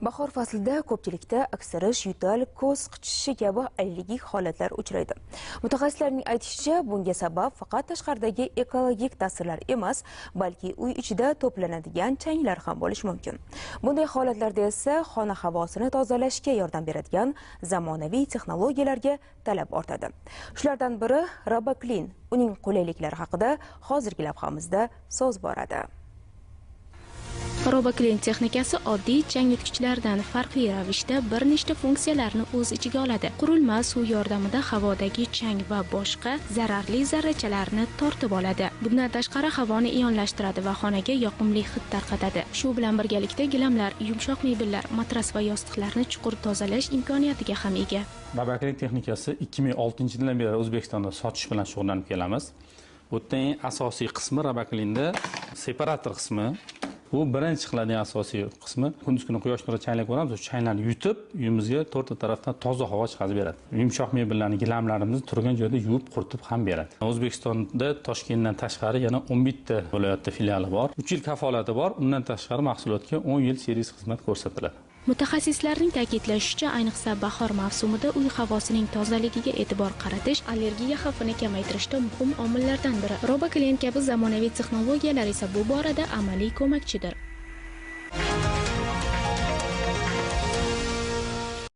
Bahor faslida ko'pchilikda aksirish, yo'tal, ko'z qichishishi kabi allergik holatlar uchraydi. Mutaxassislarning aytishicha, bunga sabab faqat tashqaridagi ekologik ta'sirlar emas, balki uy ichida to'planadigan changlar ham bo'lishi mumkin. Bunday holatlarda esa xona havosini tozalashga yordam beradigan zamonaviy texnologiyalarga talab ortadi. Shulardan biri Roboklin. Uning qulayliklari haqida hozirgi lavhamizda so'z boradi. Roboklin texnikasi oddiy chang yutgichlardan farqli ravishda bir nechta funksiyalarni o'z ichiga oladi. Qurilma suv yordamida havodagi chang va boshqa zararli zarrachalarni tortib oladi. Bundan tashqari havoni ionlashtiradi va xonaga yoqimli hid tarqatadi. Shu bilan birgalikda gilamlar, yumshoq mebellar, matras va yostiqlarni chuqur tozalash imkoniyatiga ham ega. Roboklin texnikasi 2006-yildan beri O'zbekistonda sotish bilan shug'ullanib kelamiz. Bu eng asosiy qismi Roboklinda separator qismi. Bu birinchi qiladigan asosiy qismi. Kunduz kuni quyosh nurida changlar ko'ramiz, o'sha changlarni yutib, uyimizga to'rtta tarafdan toza havo chiqarib beradi. Yumshoq mebellarni, gilamlarimizni turgan joyda yuvib, quritib ham beradi. O'zbekistonda Toshkentdan tashqari yana 11 ta viloyatda filiali bor. 3 yil kafolati bor. Undan tashqari mahsulotga 10 yil servis xizmat ko'rsatiladi. Mutaxassislarning ta'kidlashicha, ayniqsa bahor mavsumida uy havosining tozaligiga e'tibor qaratish allergiya xavfini kamaytirishda muhim omillardan biri. Roboklin kabi zamonaviy texnologiyalar esa bu borada amaliy ko'makchidir.